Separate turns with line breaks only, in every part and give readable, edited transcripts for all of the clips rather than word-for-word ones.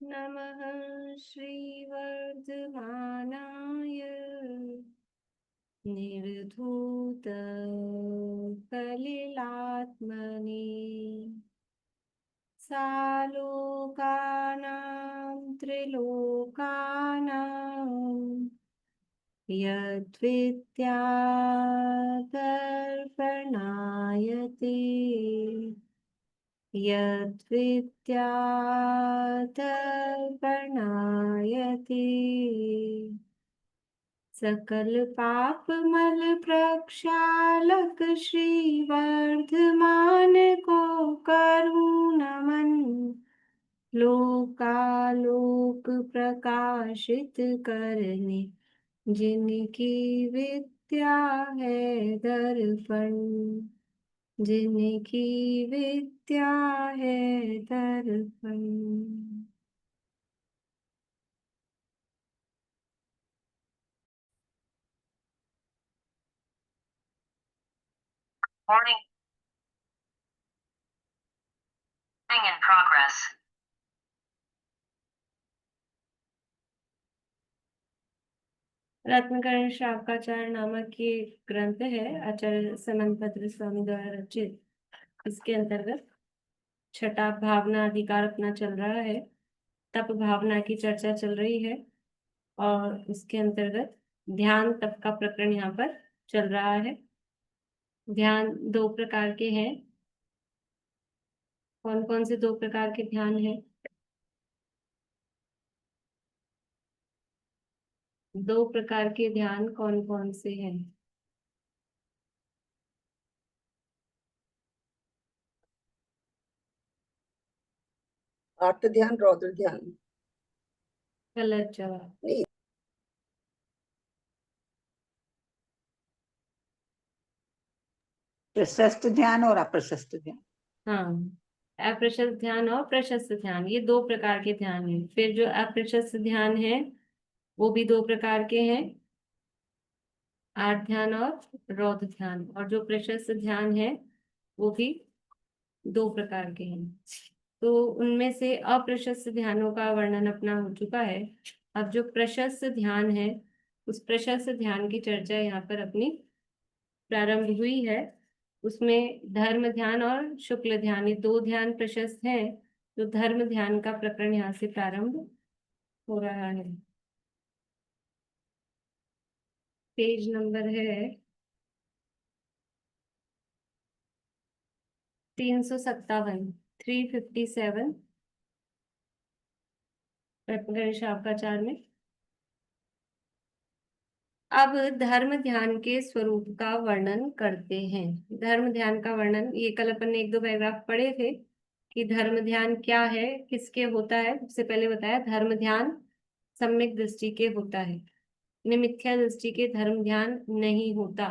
नमः श्रीवर्धमानाय निर्धूत कलिलात्मने सालोकानां त्रिलोकानां यद्विद्यादर्पणायते यद्विद्यादर्पणायते सकल पाप मल प्रक्षालक श्रीवर्धमान को करूँ नमन लोकालोक प्रकाशित करने जिनकी विद्या है दर्पण जिनकी विद्या है दर्पण।
Morning in progress.
रत्नकर्ण शावकाचार्य नामक ये ग्रंथ है, आचार्य समंतभद्र स्वामी द्वारा रचित। इसके अंतर्गत छठा भावना अधिकार अपना चल रहा है, तप भावना की चर्चा चल रही है और इसके अंतर्गत ध्यान तप का प्रकरण यहाँ पर चल रहा है। ध्यान दो प्रकार के हैं। कौन कौन से दो प्रकार के ध्यान हैं? दो प्रकार के ध्यान कौन कौन से हैं?
आर्त ध्यान, रौद्र ध्यान।
गलत जवाब।
नहीं,
प्रशस्त ध्यान और अप्रशस्त ध्यान।
हाँ, अप्रशस्त ध्यान और प्रशस्त ध्यान, ये दो प्रकार के ध्यान हैं। फिर जो अप्रशस्त ध्यान है वो भी दो प्रकार के हैं, आर्त ध्यान और रौद्र ध्यान। और जो प्रशस्त ध्यान है वो भी दो प्रकार के हैं। तो उनमें से अप्रशस्त ध्यानों का वर्णन अपना हो चुका है। अब जो प्रशस्त ध्यान है उस प्रशस्त ध्यान की चर्चा यहाँ पर अपनी प्रारंभ हुई है। उसमें धर्म ध्यान और शुक्ल ध्यान, ये दो ध्यान प्रशस्त हैं। तो धर्म ध्यान का प्रकरण यहाँ से प्रारंभ हो रहा है। पेज नंबर है 357, 357 रत्नकर्ण शावकाचार्य में। अब धर्म ध्यान के स्वरूप का वर्णन करते हैं। धर्म ध्यान का वर्णन, ये कल अपन ने एक दो पैराग्राफ पढ़े थे कि धर्म ध्यान क्या है, किसके होता है। सबसे पहले बताया धर्म ध्यान सम्यक दृष्टि के होता है, मिथ्या दृष्टि के धर्म ध्यान नहीं होता।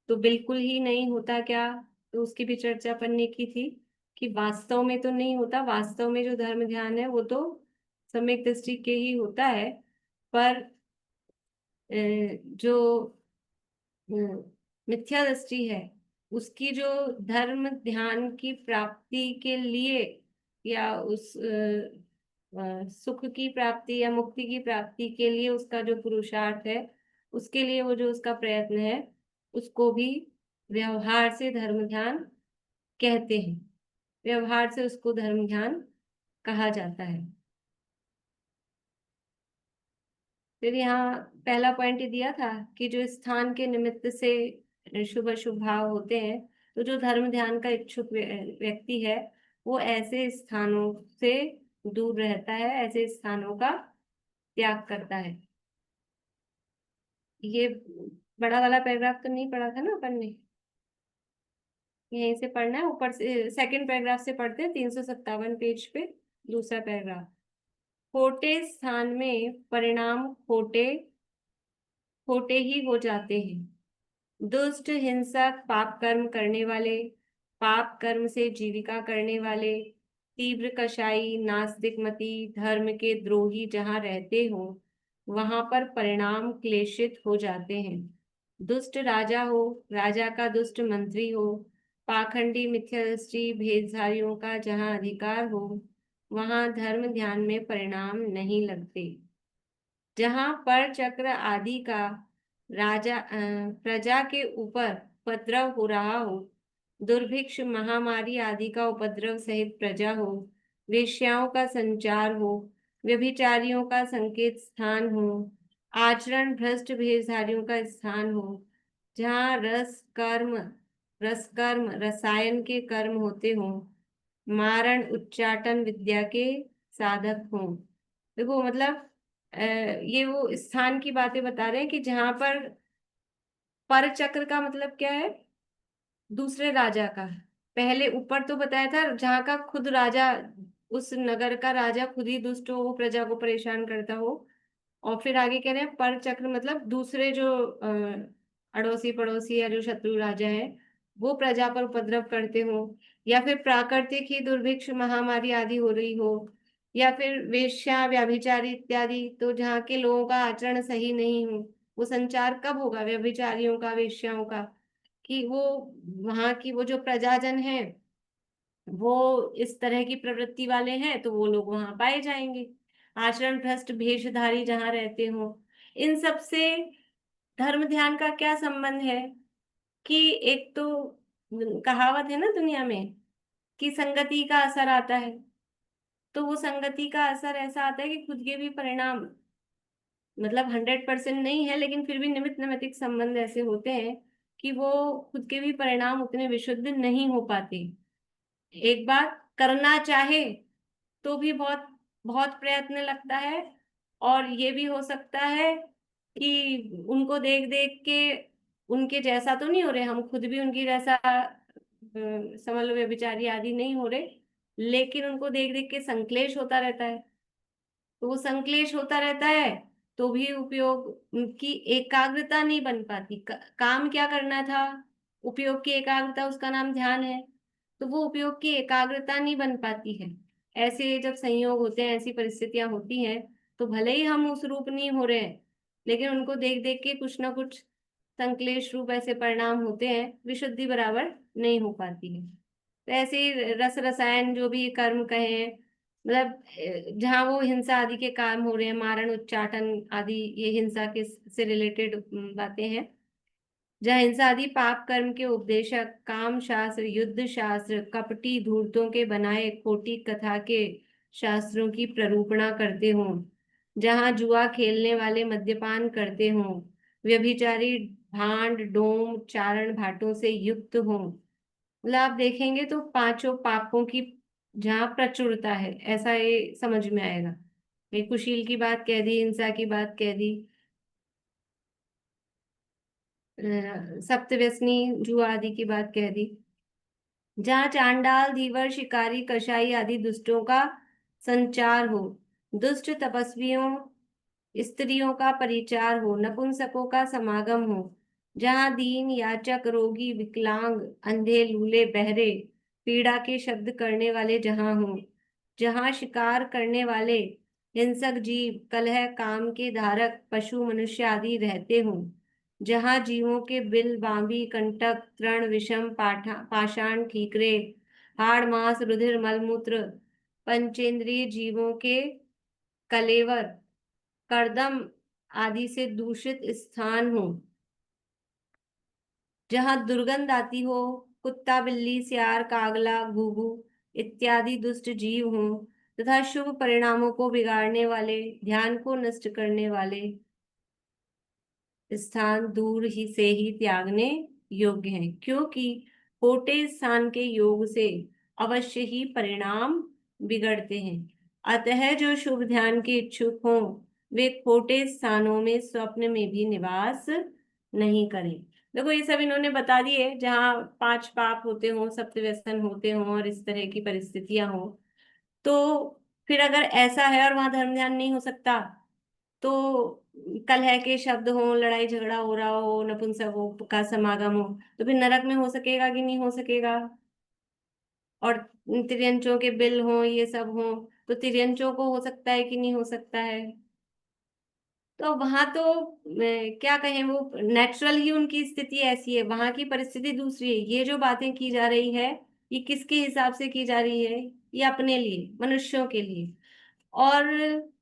तो बिल्कुल ही नहीं होता क्या? तो उसकी भी चर्चा अपन ने की थी कि वास्तव में तो नहीं होता। वास्तव में जो धर्म ध्यान है वो तो सम्यक दृष्टि के ही होता है, पर जो मिथ्या दृष्टि है उसकी जो धर्म ध्यान की प्राप्ति के लिए या उस सुख की प्राप्ति या मुक्ति की प्राप्ति के लिए उसका जो पुरुषार्थ है, उसके लिए वो जो उसका प्रयत्न है, उसको भी व्यवहार से धर्म ध्यान कहते हैं। व्यवहार से उसको धर्म ध्यान कहा जाता है। फिर यहाँ पहला पॉइंट दिया था कि जो स्थान के निमित्त से शुभ अशुभ भाव होते हैं, तो जो धर्म ध्यान का इच्छुक व्यक्ति है वो ऐसे स्थानों से दूर रहता है, ऐसे स्थानों का त्याग करता है। ये बड़ा वाला पैराग्राफ तो नहीं पढ़ा था ना अपन ने, यहीं से पढ़ना है। ऊपर से सेकंड पैराग्राफ से पढ़ते हैं, 357 पेज पे दूसरा पैराग्राफ। खोटे स्थान में परिणाम खोटे खोटे ही हो जाते हैं। दुष्ट, हिंसक, पाप कर्म करने वाले, पाप कर्म से जीविका करने वाले, तीव्र कषाई, नास्तिक मती, धर्म के द्रोही जहाँ रहते हो वहां पर परिणाम क्लेशित हो जाते हैं। दुष्ट राजा हो, राजा का दुष्ट मंत्री हो, पाखंडी, मिथ्यादृष्टि, भेदधारियों का जहाँ अधिकार हो, वहां धर्म ध्यान में परिणाम नहीं लगते। जहां पर चक्र आदि का प्रजा के ऊपर उपद्रव हो रहा हो, दुर्भिक्ष महामारी आदि का उपद्रव सहित प्रजा हो, वेश्याओं का संचार हो, व्यभिचारियों का संकेत स्थान हो, आचरण भ्रष्ट भेषधारियों का स्थान हो, जहाँ रसकर्म रसायन के कर्म होते हों, मारण उच्चाटन विद्या के साधक हों। देखो मतलब ये वो स्थान की बातें बता रहे हैं कि जहां पर चक्र का मतलब क्या है, दूसरे राजा का। पहले ऊपर तो बताया था जहाँ का खुद राजा, उस नगर का राजा खुद ही दुष्ट हो, वो प्रजा को परेशान करता हो। और फिर आगे कह रहे हैं पर चक्र मतलब दूसरे जो अड़ोसी पड़ोसी या जो शत्रु राजा है वो प्रजा पर उपद्रव करते हो, या फिर प्राकृतिक ही दुर्भिक्ष महामारी आदि हो रही हो, या फिर वेश्या व्यभिचारी इत्यादि, तो जहाँ के लोगों का आचरण सही नहीं हो। वो संचार कब होगा व्यभिचारियों का, वेश्याओं का, कि वो वहां की वो जो प्रजाजन है वो इस तरह की प्रवृत्ति वाले हैं, तो वो लोग वहां पाए जाएंगे। आचरण भ्रष्ट भेषधारी जहां रहते हो, इन सब से धर्म ध्यान का क्या संबंध है? कि एक तो कहावत है ना दुनिया में कि संगति का असर आता है। तो वो संगति का असर ऐसा आता है कि खुद के भी परिणाम, मतलब 100% नहीं है लेकिन फिर भी निमित्त नैमित्तिक संबंध ऐसे होते हैं कि वो खुद के भी परिणाम उतने विशुद्ध नहीं हो पाते। एक बार करना चाहे तो भी बहुत बहुत प्रयत्न लगता है, और ये भी हो सकता है कि उनको देख देख के उनके जैसा तो नहीं हो रहे, हम खुद भी उनकी जैसा समझ लो व्यभिचारी आदि नहीं हो रहे, लेकिन उनको देख देख के संक्लेश होता रहता है। तो वो संक्लेश होता रहता है तो भी उपयोग की एकाग्रता नहीं बन पाती। काम क्या करना था, उपयोग की एकाग्रता, उसका नाम ध्यान है। तो वो उपयोग की एकाग्रता नहीं बन पाती है। ऐसे जब संयोग होते हैं, ऐसी परिस्थितियां होती हैं, तो भले ही हम उस रूप नहीं हो रहे हैं, लेकिन उनको देख देख के कुछ ना कुछ संक्लेश रूप ऐसे परिणाम होते हैं, विशुद्धि बराबर नहीं हो पाती है। तो ऐसे ही रस रसायन जो भी कर्म कहे, मतलब जहाँ वो हिंसा आदि के काम हो रहे हैं, मारण उच्चाटन आदि, ये हिंसा के से रिलेटेड बातें हैं। जहाँ हिंसा आदि पाप कर्म के उपदेशक, काम शास्त्र, युद्ध शास्त्र, कपटी धूर्तों के बनाए खोटी कथा के शास्त्रों की प्ररूपणा करते हों, जहाँ जुआ खेलने वाले मद्यपान करते हों, व्यभिचारी भांड डोम चारण भाटों से युक्त हों, मतलब आप देखेंगे तो पांचों पापों की जहाँ प्रचुरता है, ऐसा ये समझ में आएगा। ये कुशील की बात कह दी, हिंसा की बात कह दी, सप्तव्यसनी जुआ आदि की बात कह दी। जहाँ चांडाल धीवर शिकारी कसाई आदि दुष्टों का संचार हो, दुष्ट तपस्वियों स्त्रियों का परिचार हो, नपुंसकों का समागम हो, जहाँ दीन याचक रोगी विकलांग अंधे लूले बहरे पीड़ा के शब्द करने वाले जहाँ हो, जहाँ शिकार करने वाले हिंसक जीव कलह काम के धारक पशु मनुष्य आदि रहते हों, जहाँ जीवों के बिल बांबी कंटक तृण विषम पाषाण ठीकरे हाड़ मांस रुधिर मलमूत्र पंचेंद्रिय जीवों के कलेवर करदम आदि से दूषित स्थान हो, जहाँ दुर्गंध आती हो, कुत्ता बिल्ली सियार कागला घुघु इत्यादि दुष्ट जीव हों, तथा शुभ परिणामों को बिगाड़ने वाले ध्यान को नष्ट करने वाले स्थान दूर ही से ही त्यागने योग्य हैं, क्योंकि खोटे स्थान के योग से अवश्य ही परिणाम बिगड़ते हैं। अतः जो शुभ ध्यान के इच्छुक हों वे खोटे स्थानों में स्वप्न में भी निवास नहीं करें। देखो ये सब इन्होंने बता दिए, जहाँ पांच पाप होते हों, सप्त व्यसन होते हों और इस तरह की परिस्थितियां हो, तो फिर अगर ऐसा है और वहां धर्म ध्यान नहीं हो सकता, तो कलह के शब्द हो, लड़ाई झगड़ा हो रहा हो, नपुंसकों का समागम हो, तो फिर नरक में हो सकेगा कि नहीं हो सकेगा? और तिर्यंचों के बिल हो, ये सब हो, तो तिर्यंचों को हो सकता है कि नहीं हो सकता है? तो वहां तो क्या कहें, वो नेचुरल ही उनकी स्थिति ऐसी है, वहां की परिस्थिति दूसरी है। ये जो बातें की जा रही है ये किसके हिसाब से की जा रही है? ये अपने लिए, मनुष्यों के लिए। और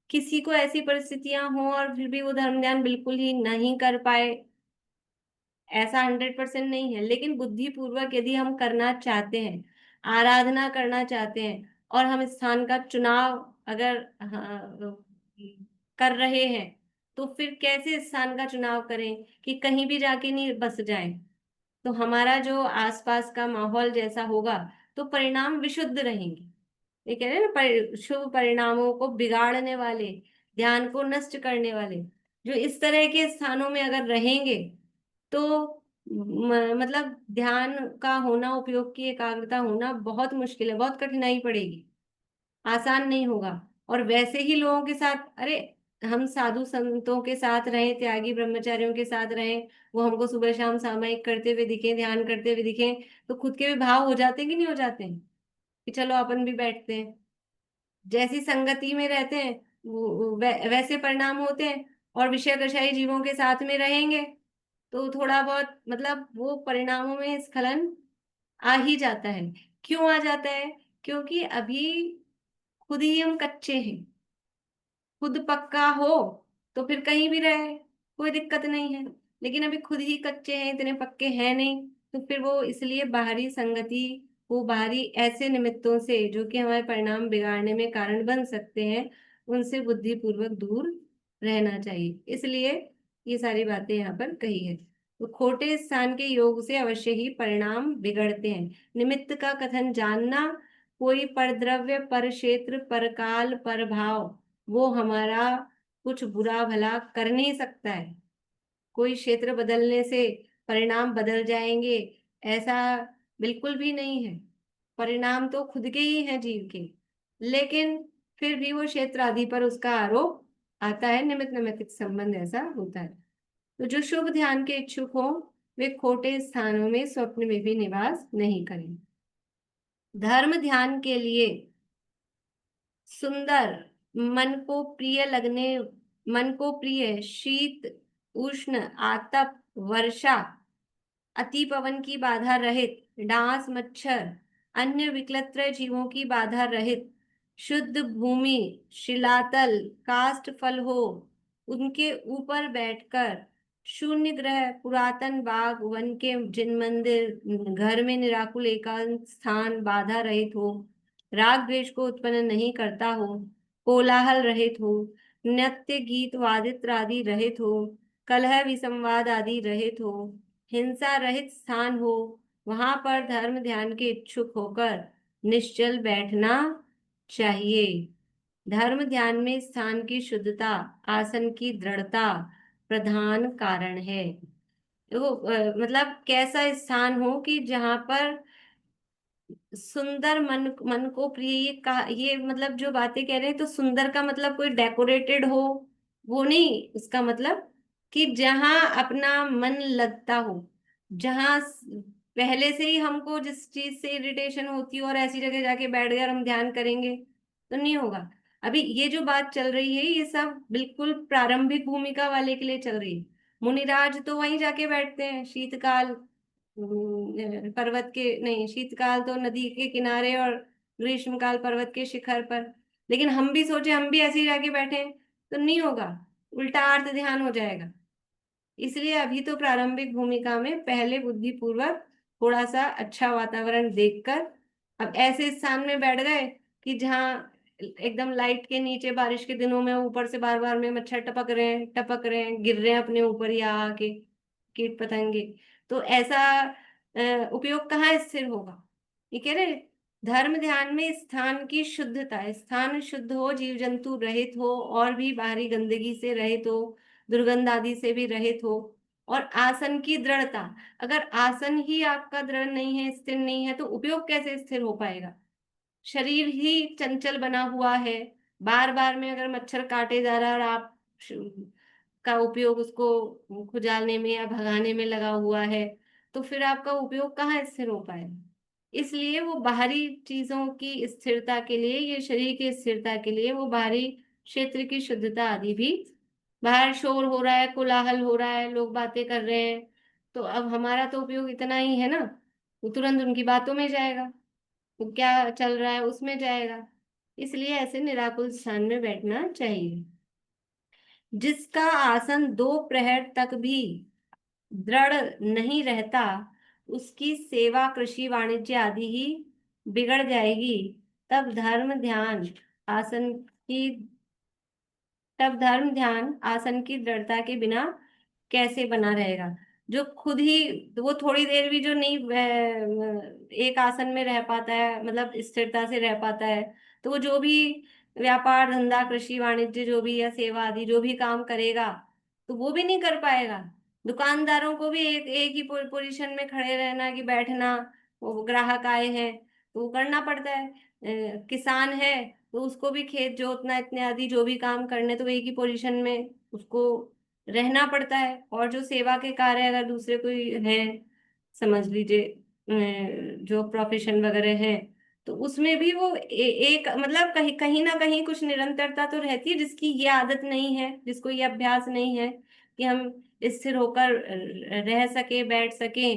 किसी को ऐसी परिस्थितियां हो और फिर भी वो धर्म ध्यान बिल्कुल ही नहीं कर पाए, ऐसा 100% नहीं है। लेकिन बुद्धिपूर्वक यदि हम करना चाहते हैं, आराधना करना चाहते हैं, और हम स्थान का चुनाव अगर कर रहे हैं, तो फिर कैसे स्थान का चुनाव करें कि कहीं भी जाके नहीं बस जाएं। तो हमारा जो आसपास का माहौल जैसा होगा, तो परिणाम विशुद्ध रहेंगे। ये कह रहे हैं ना, शुभ परिणामों को बिगाड़ने वाले, ध्यान को नष्ट करने वाले जो इस तरह के स्थानों में अगर रहेंगे, तो मतलब ध्यान का होना, उपयोग की एकाग्रता होना बहुत मुश्किल है, बहुत कठिनाई पड़ेगी, आसान नहीं होगा। और वैसे ही लोगों के साथ, अरे हम साधु संतों के साथ रहें, त्यागी ब्रह्मचारियों के साथ रहें, वो हमको सुबह शाम सामायिक करते हुए दिखे, ध्यान करते हुए दिखे, तो खुद के भी भाव हो जाते हैं कि नहीं हो जाते हैं कि चलो अपन भी बैठते हैं। जैसी संगति में रहते हैं वैसे परिणाम होते हैं। और विषयकषाई जीवों के साथ में रहेंगे तो थोड़ा बहुत मतलब वो परिणामों में स्खलन आ ही जाता है। क्यों आ जाता है? क्योंकि अभी खुद ही हम कच्चे हैं। खुद पक्का हो तो फिर कहीं भी रहे, कोई दिक्कत नहीं है। लेकिन अभी खुद ही कच्चे हैं, इतने पक्के हैं नहीं, तो फिर वो इसलिए बाहरी संगति, वो बाहरी ऐसे निमित्तों से जो कि हमारे परिणाम बिगाड़ने में कारण बन सकते हैं, उनसे बुद्धिपूर्वक दूर रहना चाहिए। इसलिए ये सारी बातें यहाँ पर कही है। तो खोटे स्थान के योग से अवश्य ही परिणाम बिगड़ते हैं। निमित्त का कथन जानना, कोई परद्रव्य, पर क्षेत्र, परकाल, परभाव वो हमारा कुछ बुरा भला कर नहीं सकता है। कोई क्षेत्र बदलने से परिणाम बदल जाएंगे, ऐसा बिल्कुल भी नहीं है। परिणाम तो खुद के ही हैं जीव के, लेकिन फिर भी वो क्षेत्र आदि पर उसका आरोप आता है, निमित्त नैमित्तिक संबंध ऐसा होता है। तो जो शुभ ध्यान के इच्छुक हो, वे खोटे स्थानों में स्वप्न में भी निवास नहीं करें। धर्म ध्यान के लिए सुंदर, मन को प्रिय लगने, मन को प्रिय शीत, उष्ण, आतप, वर्षा, अति पवन की बाधा रहित, डांस, मच्छर, अन्य विकलत्र जीवों की बाधा रहित, शुद्ध भूमि, शिलातल, काष्ठ फल हो, उनके ऊपर बैठकर, शून्य ग्रह, पुरातन बाग, वन के जिन मंदिर, घर में निराकुल एकांत स्थान बाधा रहित हो, राग द्वेष को उत्पन्न नहीं करता हो, कोलाहल रहित हो, नृत्य गीत वादित्र आदि रहित हो, कलह विसंवाद आदि रहित हो, हिंसा रहित स्थान हो, वहां पर धर्म ध्यान के इच्छुक होकर निश्चल बैठना चाहिए। धर्म ध्यान में स्थान की शुद्धता, आसन की दृढ़ता प्रधान कारण है। देखो मतलब कैसा स्थान हो कि जहां पर सुंदर, मन मन को प्रिय, ये मतलब जो बातें कह रहे हैं, तो सुंदर का मतलब कोई डेकोरेटेड हो, वो नहीं। उसका मतलब कि जहां अपना मन लगता हो, जहां पहले से ही हमको जिस चीज से इरिटेशन होती हो और ऐसी जगह जाके बैठ गए और हम ध्यान करेंगे तो नहीं होगा। अभी ये जो बात चल रही है, ये सब बिल्कुल प्रारंभिक भूमिका वाले के लिए चल रही है। मुनिराज तो वहीं जाके बैठते हैं शीतकाल, पर्वत के नहीं, शीतकाल तो नदी के किनारे और ग्रीष्मकाल पर्वत के शिखर पर। लेकिन हम भी सोचे हम भी ऐसे ही जाके बैठे तो नहीं होगा, उल्टा अर्थ ध्यान हो जाएगा। इसलिए अभी तो प्रारंभिक भूमिका में पहले बुद्धिपूर्वक थोड़ा सा अच्छा वातावरण देखकर, अब ऐसे स्थान में बैठ गए कि जहाँ एकदम लाइट के नीचे बारिश के दिनों में ऊपर से बार बार में मच्छर टपक रहे हैं, गिर रहे हैं अपने ऊपर ही आके, कीट पतंगे, तो ऐसा उपयोग कहाँ स्थिर होगा? ये कह रहे धर्म ध्यान में स्थान की शुद्धता, स्थान शुद्ध हो, जीव जंतु रहित हो, और भी बाहरी गंदगी से रहित हो, दुर्गंध आदि से भी रहित हो, और आसन की दृढ़ता। अगर आसन ही आपका दृढ़ नहीं है, स्थिर नहीं है, तो उपयोग कैसे स्थिर हो पाएगा? शरीर ही चंचल बना हुआ है, बार बार में अगर मच्छर काटे जा रहा है और आप का उपयोग उसको खुजालने में या भगाने में लगा हुआ है, तो फिर आपका उपयोग कहाँ स्थिर हो पाएगा? इसलिए वो बाहरी चीजों की स्थिरता के लिए, ये शरीर की स्थिरता के लिए, वो बाहरी क्षेत्र की शुद्धता आदि भी, बाहर शोर हो रहा है, कोलाहल हो रहा है, लोग बातें कर रहे हैं, तो अब हमारा तो उपयोग इतना ही है ना, वो तुरंत उनकी बातों में जाएगा। वो क्या चल रहा है उसमें जाएगा। इसलिए ऐसे निराकुल स्थान में बैठना चाहिए। जिसका आसन 2 प्रहर तक भी दृढ़ नहीं रहता, उसकी सेवा कृषि वाणिज्य आदि ही बिगड़ जाएगी। तब धर्म ध्यान आसन की तब धर्म ध्यान आसन की दृढ़ता के बिना कैसे बना रहेगा। जो खुद ही, वो थोड़ी देर भी जो नहीं एक आसन में रह पाता है, मतलब स्थिरता से रह पाता है, तो वो जो भी व्यापार धंधा कृषि वाणिज्य जो भी या सेवा आदि जो भी काम करेगा, तो वो भी नहीं कर पाएगा। दुकानदारों को भी एक एक ही पोजीशन में खड़े रहना कि बैठना, वो ग्राहक आए हैं तो वो करना पड़ता है। किसान है तो उसको भी खेत जोतना इतने आदि जो भी काम करने, तो वो एक ही पोजीशन में उसको रहना पड़ता है। और जो सेवा के कार्य अगर दूसरे कोई है, समझ लीजिए जो प्रोफेशन वगैरह है, तो उसमें भी वो एक मतलब कहीं कहीं ना कहीं कुछ निरंतरता तो रहती है। जिसकी ये आदत नहीं है, जिसको ये अभ्यास नहीं है कि हम स्थिर होकर रह सके बैठ सके,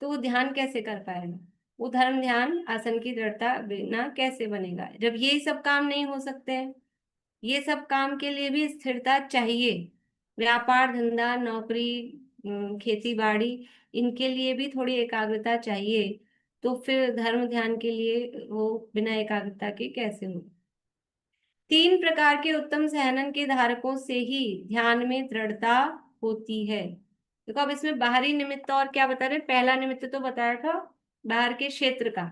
तो वो ध्यान कैसे कर पाएगा। वो धर्म ध्यान आसन की दृढ़ता बिना कैसे बनेगा जब ये सब काम नहीं हो सकते हैं। ये सब काम के लिए भी स्थिरता चाहिए। व्यापार धंधा नौकरी खेती बाड़ी, इनके लिए भी थोड़ी एकाग्रता चाहिए। तो फिर धर्म ध्यान के लिए वो बिना एकाग्रता के कैसे हो। 3 प्रकार के उत्तम सहनन के धारकों से ही ध्यान में दृढ़ता होती है। देखो अब इसमें बाहरी निमित्त और क्या बता रहे हैं। पहला निमित्त तो बताया था बाहर के क्षेत्र का।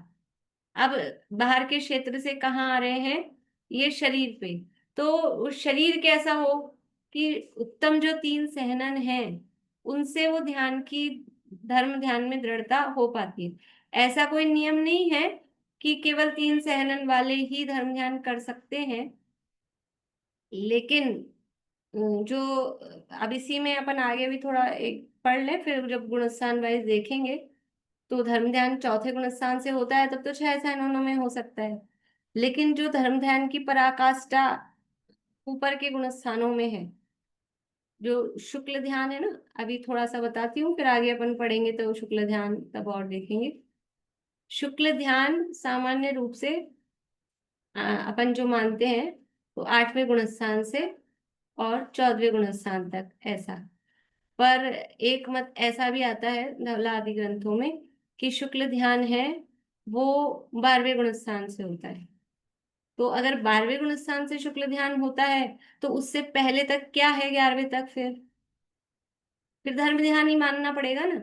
अब बाहर के क्षेत्र से कहाँ आ रहे हैं, ये शरीर पे। तो उस शरीर कैसा हो कि उत्तम जो 3 सहनन है, उनसे वो ध्यान की धर्म ध्यान में दृढ़ता हो पाती है। ऐसा कोई नियम नहीं है कि केवल 3 सहनन वाले ही धर्म ध्यान कर सकते हैं। लेकिन जो अब इसी में अपन आगे भी थोड़ा एक पढ़ ले, फिर जब गुणस्थान वाइज देखेंगे, तो धर्म ध्यान चौथे गुणस्थान से होता है तब तो 6 सहनों में हो सकता है। लेकिन जो धर्म ध्यान की पराकाष्ठा ऊपर के गुणस्थानों में है, जो शुक्ल ध्यान है ना, अभी थोड़ा सा बताती हूँ फिर आगे अपन पढ़ेंगे तो शुक्ल ध्यान तब और देखेंगे। शुक्ल ध्यान सामान्य रूप से अपन जो मानते हैं तो 8वें गुणस्थान से और 14वें गुणस्थान तक ऐसा। पर एक मत ऐसा भी आता है धवला आदि ग्रंथों में कि शुक्ल ध्यान है वो 12वें गुणस्थान से होता है। तो अगर 12वें गुणस्थान से शुक्ल ध्यान होता है, तो उससे पहले तक क्या है 11वें तक, फिर धर्म ध्यान ही मानना पड़ेगा ना।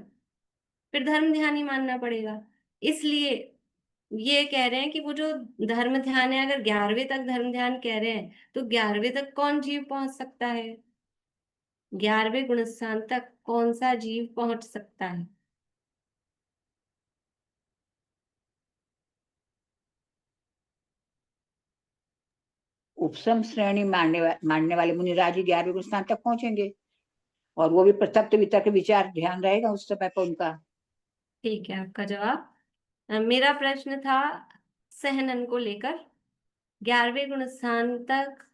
फिर धर्म ध्यान ही मानना पड़ेगा। इसलिए ये कह रहे हैं कि वो जो धर्म ध्यान है, अगर 11वें तक धर्म ध्यान कह रहे हैं, तो 11वें तक कौन जीव पहुंच सकता है। 11वें गुणस्थान तक कौन सा जीव पहुंच सकता है।
उपसम श्रेणी मानने वाले मुनिराज 11वें गुण स्थान तक पहुंचेंगे, और वो भी प्रत्यक्ष वितर्क विचार ध्यान रहेगा उस समय पर उनका।
ठीक है आपका जवाब। मेरा प्रश्न था सहनन को लेकर, 11वें गुणस्थान तक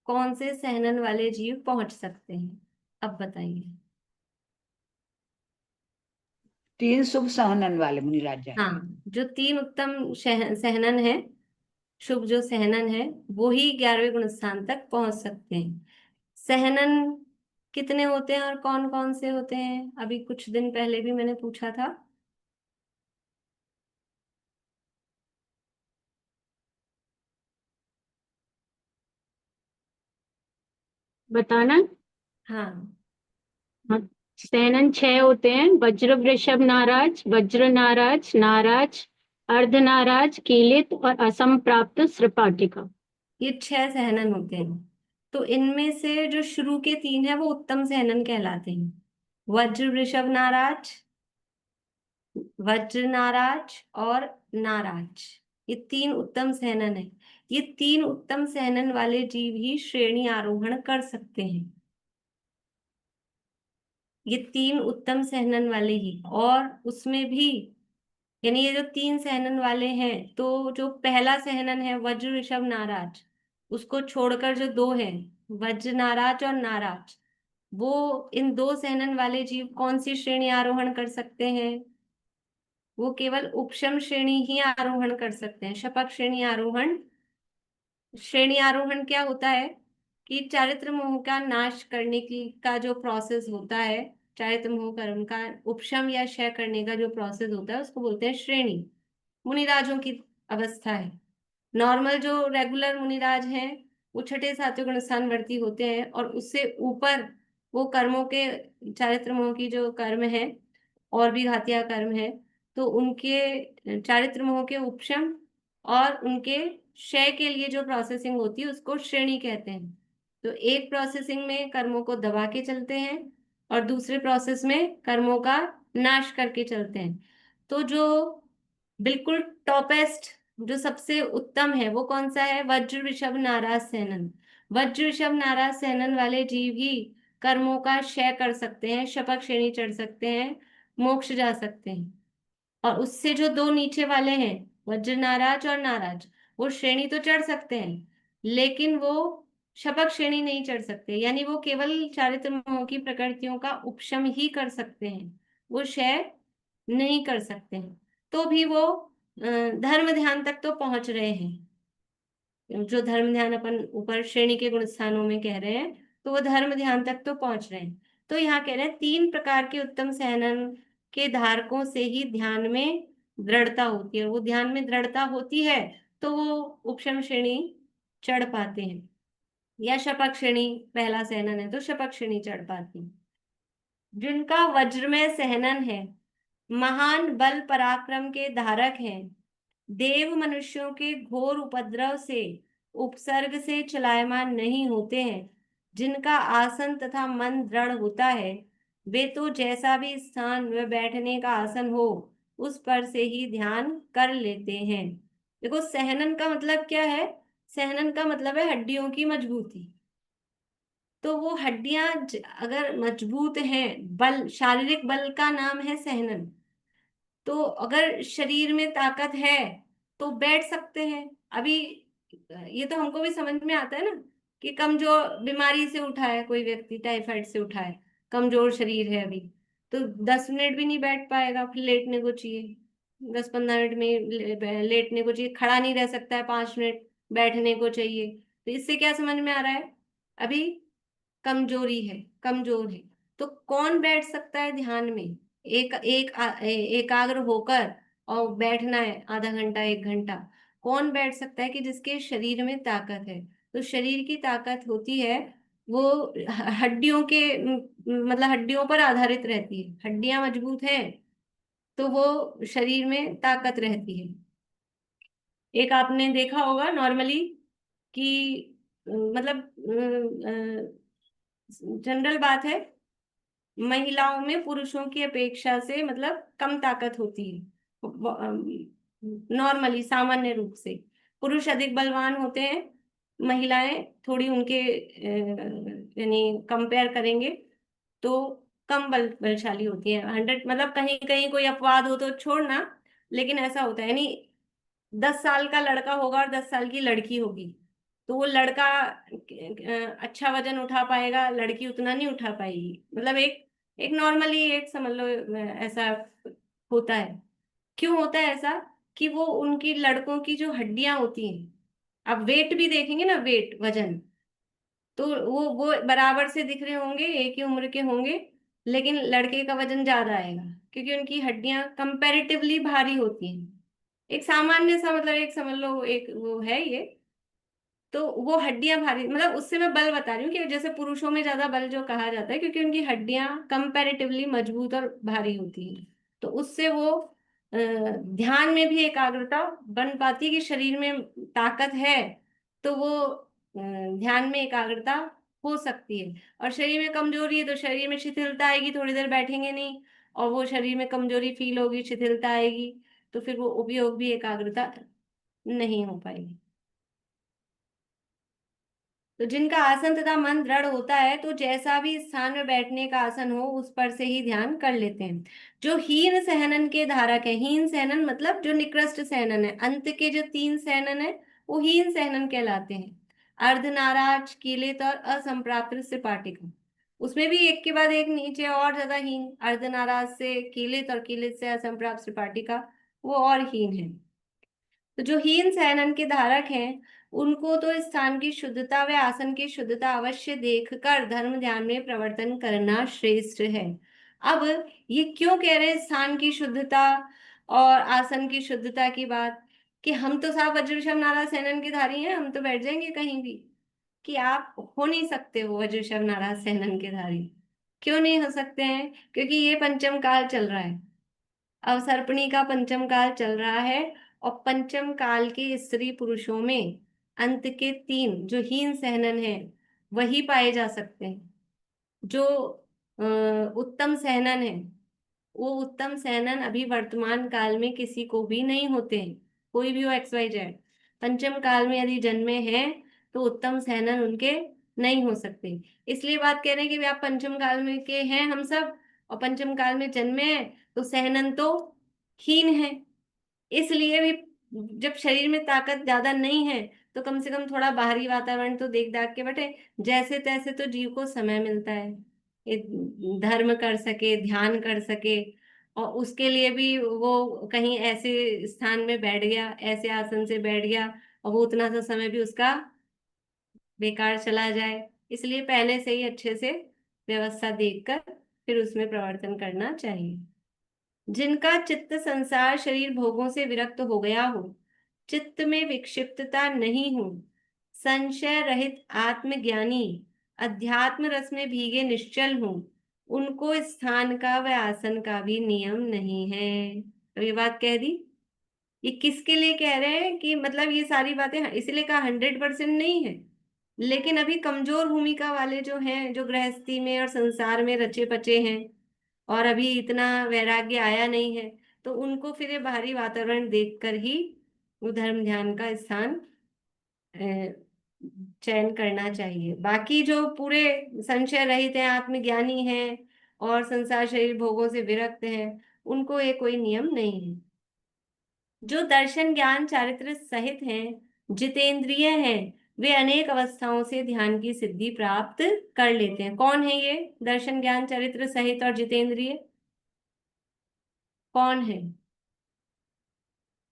कौन से सहनन वाले जीव पहुंच सकते हैं। अब बताइए।
3 शुभ सहनन वाले मुनिराज
हाँ,
जाएंगे।
जो 3 उत्तम सहनन है, शुभ जो सहनन है, वो ही 11वें गुणस्थान तक पहुंच सकते हैं। सहनन कितने होते हैं और कौन कौन से होते हैं, अभी कुछ दिन पहले भी मैंने पूछा था।
बताना।
हाँ,
हाँ, सेनन 6 होते हैं। वज्र वृषभ नाराज, वज्र नाराज, नाराज, अर्ध नाराज, कीलित और असम प्राप्त श्रपाटिका।
ये 6 सहनन होते हैं। तो इनमें से जो शुरू के 3 है वो उत्तम सहनन कहलाते हैं। वज्र वृषभ नाराज, वज्र नाराज और नाराज, ये 3 उत्तम सहनन है। ये 3 उत्तम सहनन वाले जीव ही श्रेणी आरोहण कर सकते हैं। ये 3 उत्तम सहनन वाले ही, और उसमें भी यानी ये जो 3 सहनन वाले हैं, तो जो पहला सहनन है वज्र ऋषभ नाराज, उसको छोड़कर जो 2 हैं वज्र नाराज और नाराज, वो इन 2 सहनन वाले जीव कौन सी श्रेणी आरोहण कर सकते हैं। वो केवल उपशम श्रेणी ही आरोहण कर सकते हैं। शपथ श्रेणी आरोहण क्या होता है कि चारित्र मोह का नाश करने की का जो प्रोसेस होता है, चारित्र मोह कर्म का उपशम या क्षय करने का जो प्रोसेस होता है, उसको बोलते हैं श्रेणी। मुनिराजों की अवस्था है। नॉर्मल जो रेगुलर मुनिराज हैं वो छठे सातवें गुण स्थानवर्ती होते हैं, और उससे ऊपर वो कर्मों के चारित्र मोह की जो कर्म है और भी घातिया कर्म है, तो उनके चारित्र मोह के उपशम और उनके क्षय के लिए जो प्रोसेसिंग होती है उसको श्रेणी कहते हैं। तो एक प्रोसेसिंग में कर्मों को दबा के चलते हैं और दूसरे प्रोसेस में कर्मों का नाश करके चलते हैं। तो जो बिल्कुल टॉपेस्ट, जो सबसे उत्तम है, वो कौन सा है? वज्र ऋषभ नाराज सहनन। वज्र ऋषभ नाराज सहनन वाले जीव ही कर्मों का क्षय कर सकते हैं, शपथ श्रेणी चढ़ सकते हैं, मोक्ष जा सकते हैं। और उससे जो दो नीचे वाले हैं, वज्र नाराज और नाराज, वो श्रेणी तो चढ़ सकते हैं लेकिन वो शपथ श्रेणी नहीं चढ़ सकते, यानी वो केवल चारित्र मोह की प्रकृतियों का उपशम ही कर सकते हैं, वो क्षय नहीं कर सकते हैं। तो भी वो धर्म ध्यान तक तो पहुंच रहे हैं। जो धर्म ध्यान अपन ऊपर श्रेणी के गुण स्थानों में कह रहे हैं, तो वो धर्म ध्यान तक तो पहुंच रहे हैं। तो यहाँ कह रहे हैं 3 प्रकार के उत्तम सहनन के धारकों से ही ध्यान में दृढ़ता होती है। वो ध्यान में दृढ़ता होती है तो वो उपशम श्रेणी चढ़ पाते हैं, या शपथ श्रेणी पहला सहनन है तो शपथ श्रेणी चढ़ पाते हैं। जिनका वज्रमय सहनन है, महान बल पराक्रम के धारक हैं, देव मनुष्यों के घोर उपद्रव से उपसर्ग से चलायमान नहीं होते हैं, जिनका आसन तथा मन दृढ़ होता है, वे तो जैसा भी स्थान व बैठने का आसन हो उस पर से ही ध्यान कर लेते हैं। देखो, सहनन का मतलब क्या है? सहनन का मतलब है हड्डियों की मजबूती। तो वो हड्डियां अगर मजबूत हैं, बल, शारीरिक बल का नाम है सहनन। तो अगर शरीर में ताकत है तो बैठ सकते हैं। अभी ये तो हमको भी समझ में आता है ना कि कमजोर बीमारी से उठा है कोई व्यक्ति, टाइफाइड से उठा है, कमजोर शरीर है अभी, तो 10 मिनट भी नहीं बैठ पाएगा, फिर लेटने को चाहिए, 10-15 मिनट में लेटने को चाहिए, खड़ा नहीं रह सकता है 5 मिनट, बैठने को चाहिए। तो इससे क्या समझ में आ रहा है? अभी कमजोरी है, कमजोर है। तो कौन बैठ सकता है ध्यान में एकाग्र होकर, और बैठना है आधा घंटा 1 घंटा? कौन बैठ सकता है? कि जिसके शरीर में ताकत है। तो शरीर की ताकत होती है वो हड्डियों के मतलब हड्डियों पर आधारित रहती है। हड्डियां मजबूत हैं तो वो शरीर में ताकत रहती है। एक आपने देखा होगा नॉर्मली कि मतलब जनरल बात है, महिलाओं में पुरुषों की अपेक्षा से मतलब कम ताकत होती है। नॉर्मली, सामान्य रूप से पुरुष अधिक बलवान होते हैं, महिलाएं थोड़ी उनके यानी कंपेयर करेंगे तो कम बलशाली होती हैं। 100 मतलब कहीं कहीं कोई अपवाद हो तो छोड़ना, लेकिन ऐसा होता है। यानी 10 साल का लड़का होगा और 10 साल की लड़की होगी, तो वो लड़का अच्छा वजन उठा पाएगा, लड़की उतना नहीं उठा पाएगी। मतलब एक एक नॉर्मली एक समझ लो ऐसा होता है। क्यों होता है ऐसा? कि वो उनकी लड़कों की जो हड्डियां होती हैं, अब वेट भी देखेंगे ना, वेट वजन, तो वो बराबर से दिख रहे होंगे, एक ही उम्र के होंगे, लेकिन लड़के का वजन ज्यादा आएगा क्योंकि उनकी हड्डियां कंपैरेटिवली भारी होती हैं। एक सामान्य सा मतलब एक समझ लो एक वो है ये। तो वो हड्डियां भारी, मतलब उससे मैं बल बता रही हूँ कि जैसे पुरुषों में ज्यादा बल जो कहा जाता है क्योंकि उनकी हड्डियां कंपैरेटिवली मजबूत और भारी होती हैं। तो उससे वो ध्यान में भी एकाग्रता बन पाती है कि शरीर में ताकत है तो वो ध्यान में एकाग्रता हो सकती है। और शरीर में कमजोरी है तो शरीर में शिथिलता आएगी, थोड़ी देर बैठेंगे नहीं और वो शरीर में कमजोरी फील होगी, शिथिलता आएगी, तो फिर वो उपयोग भी एकाग्रता नहीं हो पाएगी। तो जिनका आसन तथा मन दृढ़ होता है तो जैसा भी स्थान में बैठने का आसन हो उस पर से ही ध्यान कर लेते हैं। जो हीन सहनन के धारक है, हीन सहनन मतलब जो निकृष्ट सहनन है, अंत के जो 3 सहनन है वो हीन सहनन कहलाते हैं। अर्धनाराज, कीलित और असंप्राप्त पाटिका। उसमें भी एक के बाद एक नीचे और ज्यादा हीन, अर्धनाराज से कीलित और कीलित से असंप्राप्त त्रिपाठी का वो और हीन है। तो जो हीन सहनन के धारक हैं, उनको तो स्थान की शुद्धता व आसन की शुद्धता अवश्य देखकर धर्म ध्यान में प्रवर्तन करना श्रेष्ठ है। अब ये क्यों कह रहे हैं स्थान की शुद्धता और आसन की शुद्धता की बात, कि हम तो साहब वज्रशम नारा सेनन के धारी हैं, हम तो बैठ जाएंगे कहीं भी, कि आप हो नहीं सकते हो वज्रशम नारा सेनन के धारी। क्यों नहीं हो सकते हैं? क्योंकि ये पंचम काल चल रहा है, अवसर्पणी का पंचम काल चल रहा है, और पंचम काल के स्त्री पुरुषों में अंत के तीन जो हीन सहनन है वही पाए जा सकते हैं। जो उत्तम सहनन है, वो उत्तम सहनन अभी वर्तमान काल में किसी को भी नहीं होते हैं, कोई भी हो एक्स वाई जेड। पंचम काल में यदि जन्मे हैं तो उत्तम सहनन उनके नहीं हो सकते। इसलिए बात कह रहे हैं कि भी आप पंचम काल में के हैं हम सब, और पंचम काल में जन्मे हैं तो सहनन तो हीन है। इसलिए भी जब शरीर में ताकत ज्यादा नहीं है तो कम से कम थोड़ा बाहरी वातावरण तो देख दाख के बैठे, जैसे तैसे तो जीव को समय मिलता है ये धर्म कर सके, ध्यान कर सके। और उसके लिए भी वो कहीं ऐसे स्थान में बैठ गया, ऐसे आसन से बैठ गया, और वो उतना सा समय भी उसका बेकार चला जाए। इसलिए पहले से ही अच्छे से व्यवस्था देखकर फिर उसमें प्रवर्तन करना चाहिए। जिनका चित्त संसार शरीर भोगों से विरक्त हो गया हो, चित्त में विक्षिप्तता नहीं हो, संशय रहित आत्मज्ञानी, अध्यात्म रस में भीगे निश्चल हो, उनको स्थान का व आसन का भी नियम नहीं है। तो ये बात कह दी। ये किसके लिए कह रहे हैं? कि मतलब ये सारी बातें इसलिए कहा 100% नहीं है, लेकिन अभी कमजोर भूमिका वाले जो हैं, जो गृहस्थी में और संसार में रचे पचे हैं, और अभी इतना वैराग्य आया नहीं है, तो उनको फिर ये बाहरी वातावरण देखकर ही वो धर्म ध्यान का स्थान चयन करना चाहिए। बाकी जो पूरे संशय रहित हैं, आत्मज्ञानी हैं और संसार शरीर भोगों से विरक्त हैं, उनको ये कोई नियम नहीं है। जो दर्शन ज्ञान चारित्र सहित हैं, जितेंद्रिय हैं, वे अनेक अवस्थाओं से ध्यान की सिद्धि प्राप्त कर लेते हैं। कौन है ये दर्शन ज्ञान चरित्र सहित और जितेंद्रिय? कौन है?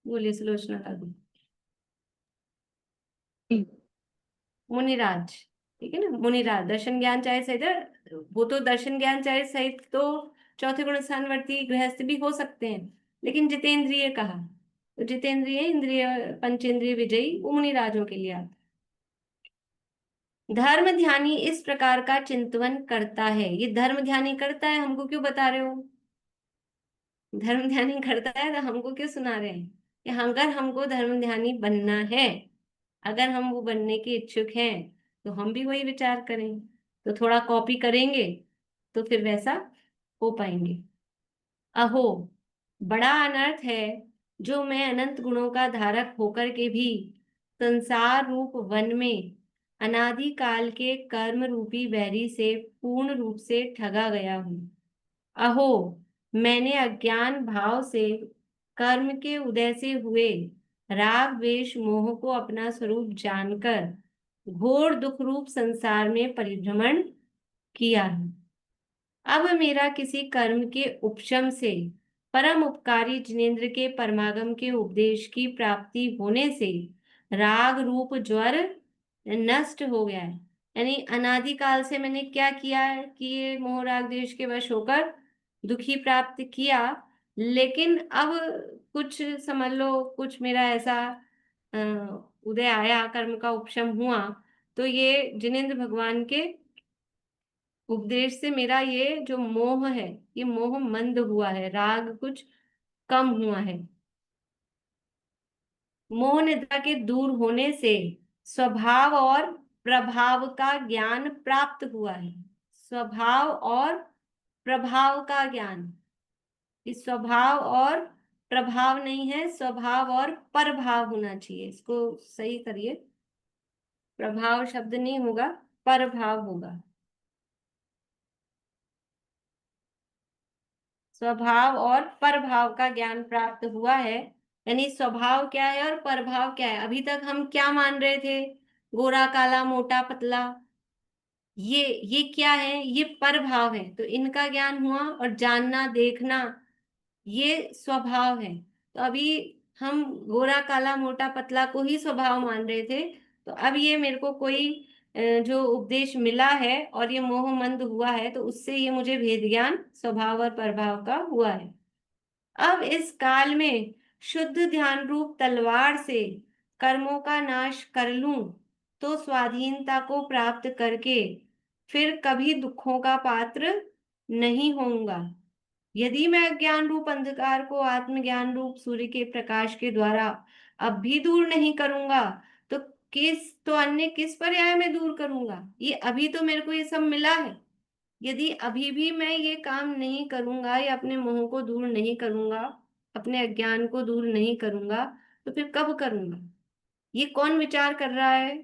बोलिए सुलोचना काकू। मुनिराज, ठीक है ना, मुनिराज दर्शन ज्ञान चाहे सहित है। वो तो दर्शन ज्ञान चाहे सहित तो चौथे गुण स्थानवर्ती गृहस्थ भी हो सकते हैं, लेकिन जितेंद्रिय कहा तो जितेंद्रिय इंद्रिय पंचेंद्रिय विजयी वो मुनिराजों के लिए आता है। धर्म ध्यानी इस प्रकार का चिंतन करता है। ये धर्म ध्यानी करता है, हमको क्यों बता रहे हो? धर्म ध्यानी करता है तो हमको क्यों सुना रहे हैं? कि अगर हमको धर्म ध्यानी बनना है, अगर हम वो बनने के इच्छुक हैं, तो हम भी वही विचार करें, तो थोड़ा कॉपी करेंगे तो फिर वैसा हो पाएंगे। अहो, बड़ा अनर्थ है जो मैं अनंत गुणों का धारक होकर के भी संसार रूप वन में अनादि काल के कर्म रूपी बैरी से पूर्ण रूप से ठगा गया हूँ। अहो, मैंने अज्ञान भाव से कर्म के उदय से हुए राग द्वेष मोह को अपना स्वरूप जानकर घोर दुख रूप संसार में परिभ्रमण किया है। अब मेरा किसी कर्म के उपशम से परम उपकारी जिनेन्द्र के परमागम के उपदेश की प्राप्ति होने से राग रूप ज्वर नष्ट हो गया है। यानी अनादिकाल से मैंने क्या किया है कि ये मोह राग द्वेष के वश होकर दुखी प्राप्त किया, लेकिन अब कुछ समझ लो, कुछ मेरा ऐसा अ, उदय आया, कर्म का उपशम हुआ, तो ये जिनेन्द्र भगवान के उपदेश से मेरा ये जो मोह है, ये मोह मंद हुआ है, राग कुछ कम हुआ है। मोह निद्रा के दूर होने से स्वभाव और प्रभाव का ज्ञान प्राप्त हुआ है। स्वभाव और प्रभाव का ज्ञान, इस स्वभाव और प्रभाव नहीं है, स्वभाव और परभाव होना चाहिए, इसको सही करिए। प्रभाव शब्द नहीं होगा, परभाव होगा। स्वभाव और परभाव का ज्ञान प्राप्त हुआ है। यानी स्वभाव क्या है और परभाव क्या है? अभी तक हम क्या मान रहे थे? गोरा काला मोटा पतला, ये क्या है? ये पर भाव है, तो इनका ज्ञान हुआ। और जानना, देखना, ये स्वभाव है। तो अभी हम गोरा काला मोटा पतला को ही स्वभाव मान रहे थे, तो अब ये मेरे को कोई जो उपदेश मिला है और ये मोहमंद हुआ है, तो उससे ये मुझे भेद ज्ञान स्वभाव और प्रभाव का हुआ है। अब इस काल में शुद्ध ध्यान रूप तलवार से कर्मों का नाश कर लूं, तो स्वाधीनता को प्राप्त करके फिर कभी दुखों का पात्र नहीं होऊंगा। यदि मैं अज्ञान रूप अंधकार को आत्मज्ञान रूप सूर्य के प्रकाश के द्वारा अब भी दूर नहीं करूंगा, तो अन्य किस पर्याय में दूर करूंगा? ये अभी तो मेरे को ये सब मिला है। यदि अभी भी मैं ये काम नहीं करूंगा या अपने मोह को दूर नहीं करूंगा, अपने अज्ञान को दूर नहीं करूंगा, तो फिर कब करूंगा? ये कौन विचार कर रहा है?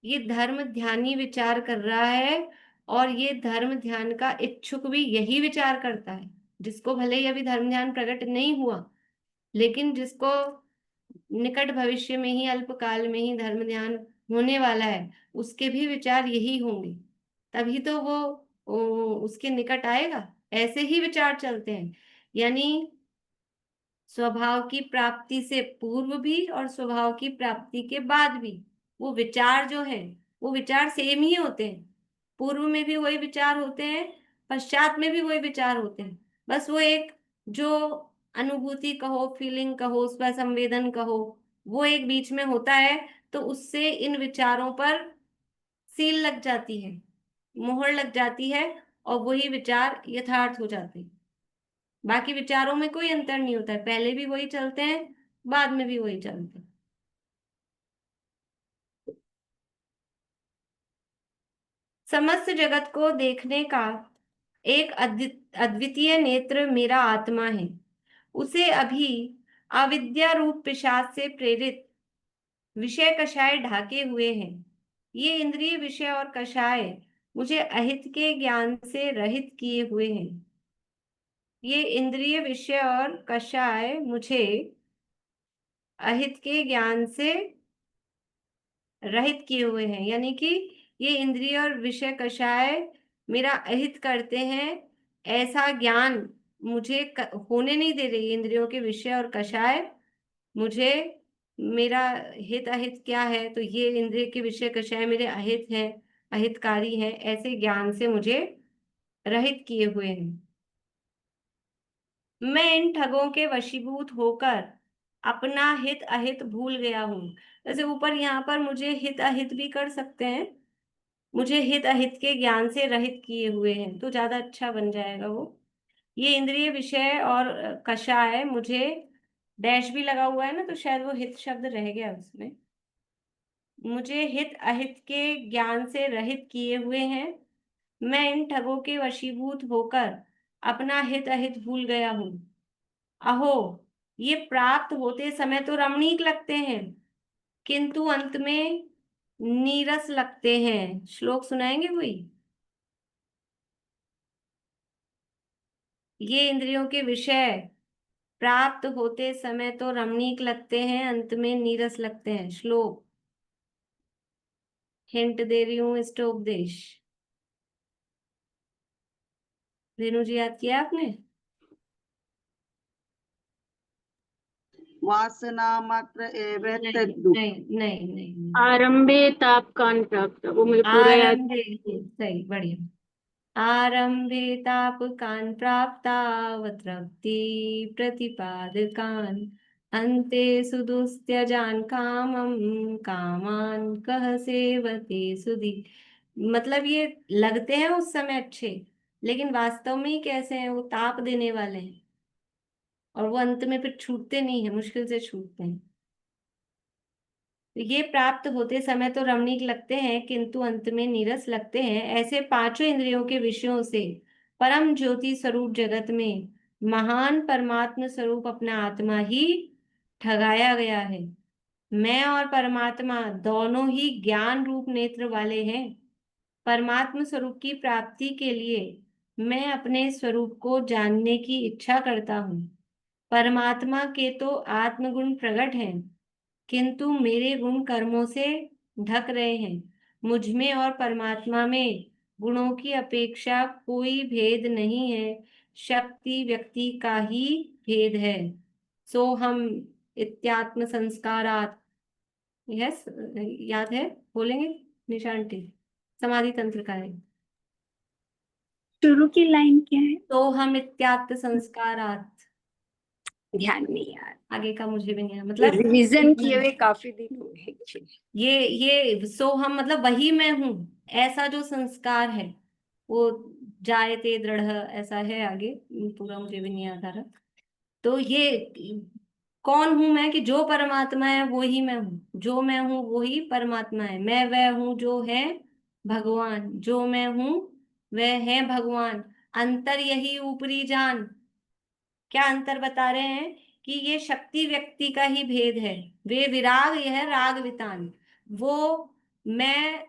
ये धर्म ध्यानी विचार कर रहा है। और ये धर्म ध्यान का इच्छुक भी यही विचार करता है, जिसको भले ही अभी धर्म ध्यान प्रकट नहीं हुआ, लेकिन जिसको निकट भविष्य में ही, अल्पकाल में ही धर्म ध्यान होने वाला है, उसके भी विचार यही होंगे। तभी तो उसके निकट आएगा। ऐसे ही विचार चलते हैं। यानी स्वभाव की प्राप्ति से पूर्व भी और स्वभाव की प्राप्ति के बाद भी वो विचार जो है, वो विचार सेम ही होते हैं। पूर्व में भी वही विचार होते हैं, पश्चात में भी वही विचार होते हैं। बस वो एक जो अनुभूति कहो, फीलिंग कहो, स्व संवेदन कहो, वो एक बीच में होता है, तो उससे इन विचारों पर सील लग जाती है, मोहर लग जाती है, और वही विचार यथार्थ हो जाते हैं। बाकी विचारों में कोई अंतर नहीं होता है, पहले भी वही चलते हैं, बाद में भी वही चलते हैं। समस्त जगत को देखने का एक अद्वितीय नेत्र मेरा आत्मा है। उसे अभी अविद्या रूप पिशाच से प्रेरित विषय कषाय ढाके हुए हैं। ये इंद्रिय विषय और कषाय मुझे अहित के ज्ञान से रहित किए हुए हैं। ये इंद्रिय विषय और कषाय मुझे अहित के ज्ञान से रहित किए हुए हैं, यानी कि ये इंद्रिय और विषय कषाय मेरा अहित करते हैं। ऐसा ज्ञान मुझे होने नहीं दे रही। इंद्रियों के विषय और कषाय मुझे, मेरा हित अहित क्या है, तो ये इंद्रिय के विषय कषाय मेरे अहित हैं, अहितकारी हैं, ऐसे ज्ञान से मुझे रहित किए हुए हैं। मैं इन ठगों के वशीभूत होकर अपना हित अहित भूल गया हूँ। जैसे ऊपर यहाँ पर मुझे हित अहित भी कर सकते हैं, मुझे हित अहित के ज्ञान से रहित किए हुए हैं, तो ज्यादा अच्छा बन जाएगा वो। ये इंद्रिय विषय और कषाय मुझे, डैश भी लगा हुआ है ना, तो शायद वो हित शब्द रह गया उसमें। मुझे हित अहित के ज्ञान से रहित किए हुए हैं। मैं इन ठगों के वशीभूत होकर अपना हित अहित भूल गया हूँ। अहो, ये प्राप्त होते समय तो रमणीक लगते हैं, किंतु अंत में नीरस लगते हैं। श्लोक सुनाएंगे कोई? ये इंद्रियों के विषय प्राप्त होते समय तो रमणीक लगते हैं, अंत में नीरस लगते हैं। श्लोक हिंट दे रही हूँ, इष्टोपदेश। रेणु जी, याद किया आपने?
वासना मात्र एव
नहीं
तद्दु।
नहीं नहीं नहीं, नहीं।
आरंभे तापकान प्राप्त, वो मुझे पूरा याद।
आरंभे, सही, बढ़िया। आरंभे तापकान प्राप्तावत्रक्ति प्रतिपादकान, अन्ते सुदुस्त्यजान कामम कामान कह सेवते सुधि। मतलब ये लगते हैं उस समय अच्छे, लेकिन वास्तव में ही कैसे हैं? वो ताप देने वाले हैं, और वो अंत में फिर छूटते नहीं है, मुश्किल से छूटते हैं। तो ये प्राप्त होते समय तो रमणीक लगते हैं, किंतु अंत में नीरस लगते हैं। ऐसे पांचों इंद्रियों के विषयों से परम ज्योति स्वरूप जगत में महान परमात्म स्वरूप अपना आत्मा ही ठगाया गया है। मैं और परमात्मा दोनों ही ज्ञान रूप नेत्र वाले हैं। परमात्म स्वरूप की प्राप्ति के लिए मैं अपने स्वरूप को जानने की इच्छा करता हूँ। परमात्मा के तो आत्मगुण प्रकट हैं, किंतु मेरे गुण कर्मों से ढक रहे हैं। मुझ में और परमात्मा में गुणों की अपेक्षा कोई भेद नहीं है, शक्ति व्यक्ति का ही भेद है। सो हम इत्यात्म संस्कारात्, यस, याद है, बोलेंगे निशा आंटी? समाधि तंत्र का है।
शुरू की लाइन क्या है?
तो हम इत्यात्म संस्कारात्,
ध्यान नहीं यार,
आगे का मुझे भी नहीं है, मतलब
रिवीजन किए हुए काफी दिन हो गए actually।
ये सो हम मतलब वही मैं हूँ, ऐसा जो संस्कार है वो जायते दृढ़, ऐसा है आगे, पूरा मुझे भी नहीं याद आ रहा। तो ये कौन हूं मैं, कि जो परमात्मा है वो ही मैं हूँ, जो मैं हूँ वो ही परमात्मा है, मैं वह हूँ जो है भगवान, जो मैं हूँ वह है भगवान, अंतर यही ऊपरी जान। क्या अंतर बता रहे हैं कि ये शक्ति व्यक्ति का ही भेद है, वे विराग, यह राग वितान। वो, मैं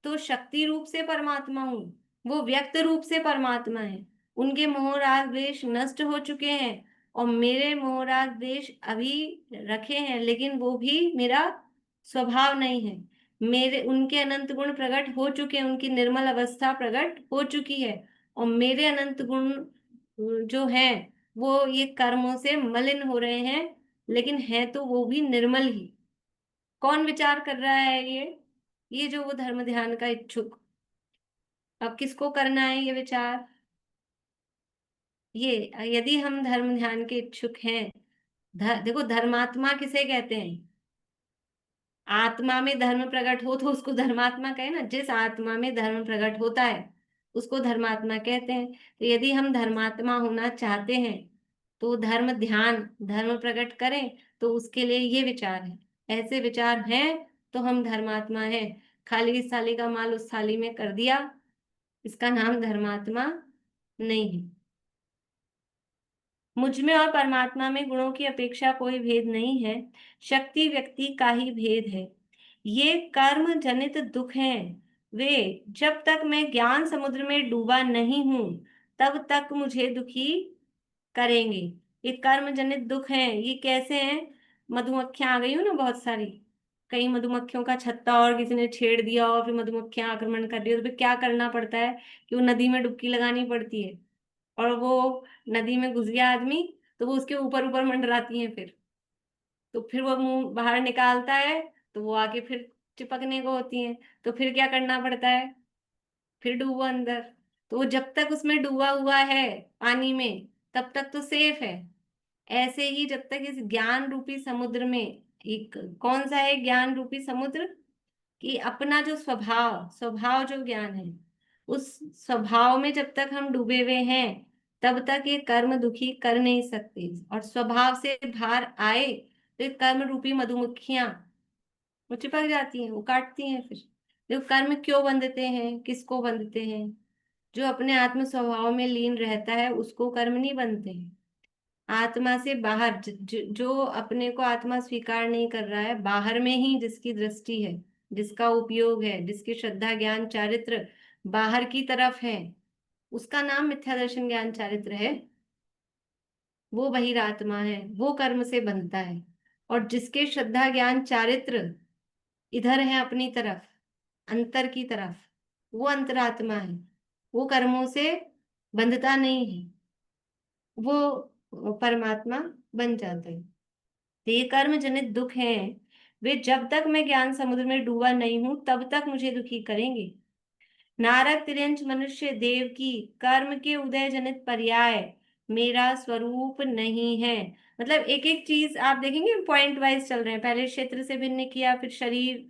तो शक्ति रूप से परमात्मा हूँ, वो व्यक्त रूप से परमात्मा है। उनके मोह राग द्वेष नष्ट हो चुके हैं और मेरे मोह राग द्वेष अभी रखे हैं, लेकिन वो भी मेरा स्वभाव नहीं है। मेरे, उनके अनंत गुण प्रकट हो चुके हैं, उनकी निर्मल अवस्था प्रकट हो चुकी है, और मेरे अनंत गुण जो है वो ये कर्मों से मलिन हो रहे हैं, लेकिन है तो वो भी निर्मल ही। कौन विचार कर रहा है ये जो वो धर्म ध्यान का इच्छुक। अब किसको करना है ये विचार? ये, यदि हम धर्म ध्यान के इच्छुक हैं, देखो धर्मात्मा किसे कहते हैं? आत्मा में धर्म प्रकट हो तो उसको धर्मात्मा कहे ना, जिस आत्मा में धर्म प्रकट होता है उसको धर्मात्मा कहते हैं। तो यदि हम धर्मात्मा होना चाहते हैं तो धर्म ध्यान, धर्म प्रकट करें, तो उसके लिए ये विचार है। ऐसे विचार हैं तो हम धर्मात्मा हैं। खाली इस थाली का माल उस थाली में कर दिया, इसका नाम धर्मात्मा नहीं है। मुझ में और परमात्मा में गुणों की अपेक्षा कोई भेद नहीं है, शक्ति व्यक्ति का ही भेद है। ये कर्म जनित दुख हैं, वे जब तक मैं ज्ञान समुद्र में डूबा नहीं हूं तब तक मुझे दुखी करेंगे। ये कर्म जनित दुख हैं, ये कैसे हैं? मधुमक्खियां आ गई हो ना बहुत सारी, कई मधुमक्खियों का छत्ता और किसी ने छेड़ दिया और फिर मधुमक्खियां आक्रमण कर रही है, तो फिर क्या करना पड़ता है कि वो नदी में डुबकी लगानी पड़ती है, और वो नदी में घुस गया आदमी तो वो उसके ऊपर ऊपर मंडराती हैं, फिर वो मुंह बाहर निकालता है तो वो आके फिर चिपकने को होती हैं। तो फिर क्या करना पड़ता है? फिर डूबो अंदर। तो वो जब तक उसमें डूबा हुआ है पानी में तब तक तो सेफ है। ऐसे ही जब तक इस ज्ञान रूपी समुद्र में, एक कौन सा है ज्ञान रूपी समुद्र, कि अपना जो स्वभाव, स्वभाव जो ज्ञान है, उस स्वभाव में जब तक हम डूबे हुए हैं तब तक ये कर्म दुखी कर नहीं सकते। और स्वभाव से बाहर आए तो ये कर्म रूपी मधुमक्खियां वो चिपक जाती हैं, वो काटती हैं। फिर देखो कर्म क्यों बंधते हैं, किसको बंधते हैं? जो अपने आत्म स्वभाव में लीन रहता है उसको कर्म नहीं बनते हैं। आत्मा से बाहर जो अपने को आत्मा स्वीकार नहीं कर रहा है, बाहर में ही जिसकी दृष्टि है, जिसका उपयोग है, जिसकी श्रद्धा ज्ञान चारित्र बाहर की तरफ है, उसका नाम मिथ्या दर्शन ज्ञान चारित्र है। वो बहिरात्मा है, वो कर्म से बंधता है। और जिसके श्रद्धा ज्ञान चारित्र इधर है अपनी तरफ, अंतर की तरफ, वो अंतरात्मा है, वो कर्मों से बंधता नहीं है, वो परमात्मा बन जाता है। तो ये कर्म जनित दुख हैं, वे जब तक मैं ज्ञान समुद्र में डूबा नहीं हूं तब तक मुझे दुखी करेंगे। नारद तिर्यंच मनुष्य देव की कर्म के उदय जनित पर्याय मेरा स्वरूप नहीं है। मतलब एक एक चीज आप देखेंगे पॉइंट वाइज चल रहे हैं। पहले क्षेत्र से भिन्न किया, फिर शरीर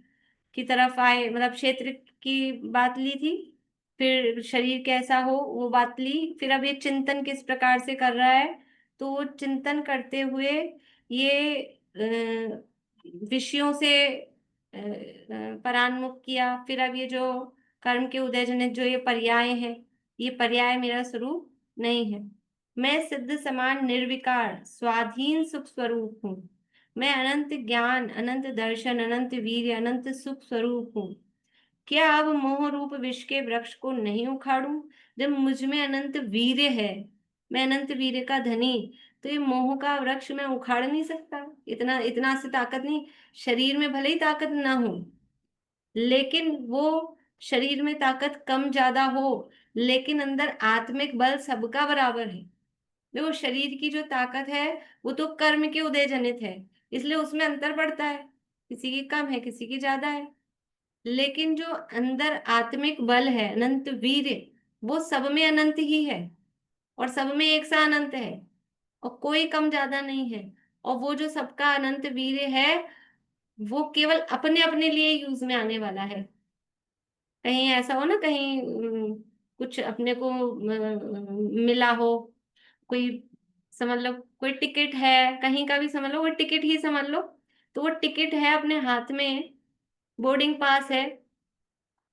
की तरफ आए, मतलब क्षेत्र की बात ली थी, फिर शरीर कैसा हो वो बात ली, फिर अब ये चिंतन किस प्रकार से कर रहा है। तो वो चिंतन करते हुए ये विषयों से परान्मुख किया। फिर अब ये जो कर्म के उदय जनित जो ये पर्याय है, ये पर्याय मेरा स्वरूप नहीं है। मैं सिद्ध समान निर्विकार स्वाधीन सुख स्वरूप हूँ। मैं अनंत ज्ञान, अनंत दर्शन, अनंत वीर्य, अनंत सुख स्वरूप हूँ। क्या अब मोह रूप विष के वृक्ष को नहीं उखाड़ूं? जब मुझ में अनंत वीर्य है, मैं अनंत वीर्य का धनी, तो ये मोह का वृक्ष मैं उखाड़ नहीं सकता? इतना इतना से ताकत नहीं, शरीर में भले ही ताकत ना हो लेकिन वो शरीर में ताकत कम ज्यादा हो, लेकिन अंदर आत्मिक बल सबका बराबर है। देखो शरीर की जो ताकत है वो तो कर्म के उदय जनित है, इसलिए उसमें अंतर पड़ता है, किसी की कम है किसी की ज्यादा है। लेकिन जो अंदर आत्मिक बल है, अनंत वीर्य, वो सब में अनंत ही है और सब में एक सा अनंत है और कोई कम ज्यादा नहीं है। और वो जो सबका अनंत वीर्य है वो केवल अपने अपने लिए यूज में आने वाला है। कहीं ऐसा हो ना, कहीं कुछ अपने को मिला हो, कोई समझ लो कोई टिकट है कहीं का भी, समझ लो वो टिकट ही समझ लो, तो वो टिकट है अपने हाथ में, बोर्डिंग पास है